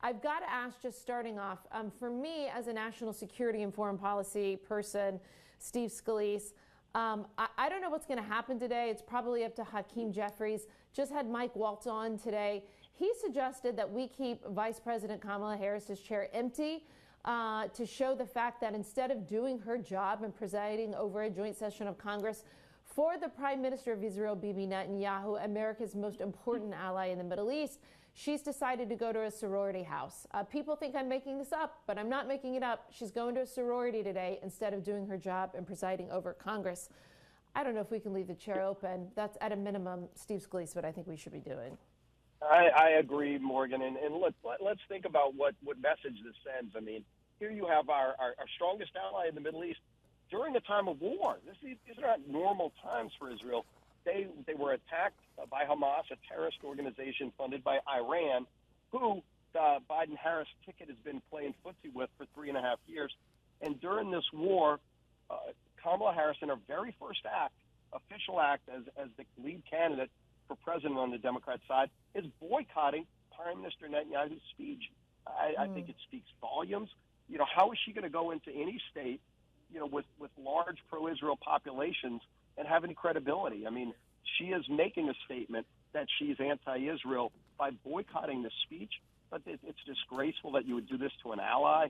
I've got to ask, just starting off, for me as a national security and foreign policy person, Steve Scalise, I don't know what's going to happen today. It's probably up to Hakeem Jeffries. Just had Mike Waltz on today. He suggested that we keep Vice President Kamala Harris's chair empty to show the fact that instead of doing her job and presiding over a joint session of Congress for the Prime Minister of Israel, Bibi Netanyahu, America's most important ally in the Middle East, she's decided to go to a sorority house. People think I'm making this up, but I'm not making it up. She's going to a sorority today instead of doing her job and presiding over Congress. I don't know if we can leave the chair open. That's at a minimum, Steve Scalise, what I think we should be doing. I agree, Morgan. And let's think about what message this sends. I mean, here you have our strongest ally in the Middle East during a time of war. These are not normal times for Israel. They were attacked by Hamas, a terrorist organization funded by Iran, who the Biden-Harris ticket has been playing footsie with for 3.5 years. And during this war, Kamala Harris, in her very first act, official act as the lead candidate for president on the Democrat side, is boycotting Prime Minister Netanyahu's speech. I think it speaks volumes. You know, how is she going to go into any state, you know, with large pro-Israel populations and have any credibility? I mean, she is making a statement that she's anti-Israel by boycotting the speech, but it's disgraceful that you would do this to an ally.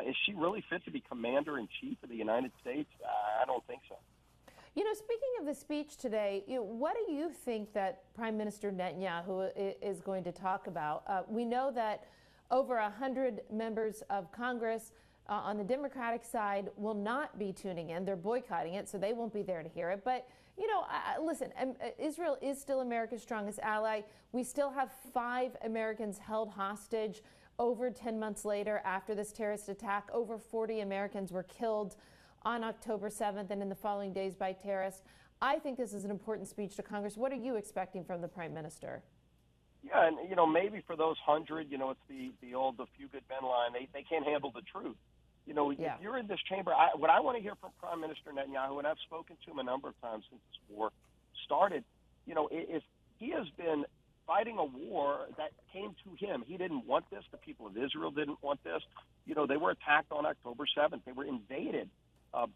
Is she really fit to be commander-in-chief of the United States? I don't think so. You know, speaking of the speech today, what do you think that Prime Minister Netanyahu is going to talk about? We know that over 100 members of Congress on the Democratic side will not be tuning in. They're boycotting it, so they won't be there to hear it. But, you know, listen, Israel is still America's strongest ally. We still have 5 Americans held hostage over 10 months later after this terrorist attack. Over 40 Americans were killed on October 7th and in the following days by terrorists. I think this is an important speech to Congress. What are you expecting from the Prime Minister? Yeah, and, you know, maybe for those 100, you know, it's the old "the few good men" line. They can't handle the truth. You know, if you're in this chamber, what I want to hear from Prime Minister Netanyahu, and I've spoken to him a number of times since this war started, you know, is he has been fighting a war that came to him. He didn't want this. The people of Israel didn't want this. You know, they were attacked on October 7th. They were invaded,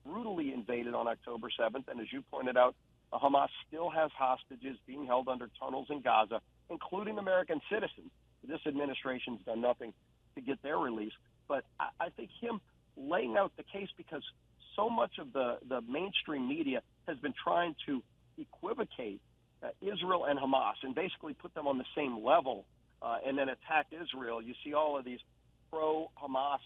brutally invaded on October 7th. And as you pointed out, Hamas still has hostages being held under tunnels in Gaza, including American citizens. This administration's done nothing to get their release. But I think him laying out the case, because so much of the mainstream media has been trying to equivocate Israel and Hamas and basically put them on the same level and then attack Israel. You see all of these pro-Hamas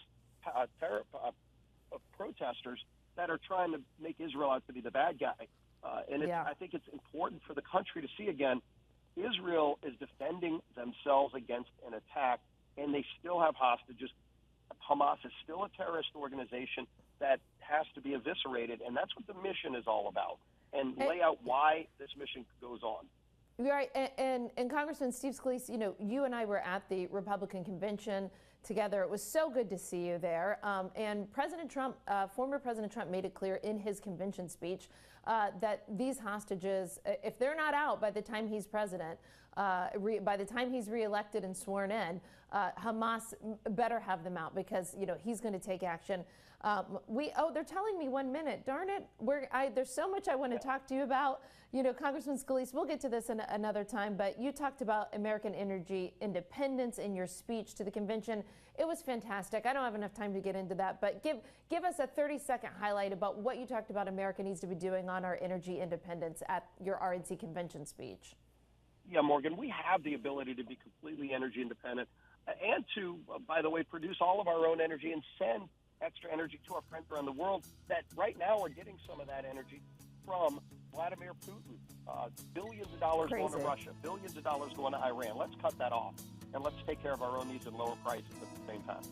protesters that are trying to make Israel out to be the bad guy. I think it's important for the country to see, again, Israel is defending themselves against an attack, and they still have hostages. Hamas is still a terrorist organization that has to be eviscerated, and that's what the mission is all about, and lay out why this mission goes on. Right, and Congressman Steve Scalise, you know, you and I were at the Republican convention together. It was so good to see you there. And President Trump, former President Trump, made it clear in his convention speech that these hostages, if they're not out by the time he's president, by the time he's reelected and sworn in, Hamas better have them out, because, you know, he's going to take action. They're telling me 1 minute. Darn it! There's so much I want to talk to you about. You know, Congressman Scalise, we'll get to this another time, but you talked about American energy independence in your speech to the convention. It was fantastic. I don't have enough time to get into that, but give us a 30-second highlight about what you talked about America needs to be doing on our energy independence at your RNC convention speech. Yeah, Morgan, we have the ability to be completely energy independent and to, by the way, produce all of our own energy and send extra energy to our friends around the world that right now are getting some of that energy from Vladimir Putin. Billions of dollars going to Russia, billions of dollars going to Iran. Let's cut that off, and let's take care of our own needs and lower prices at the same time.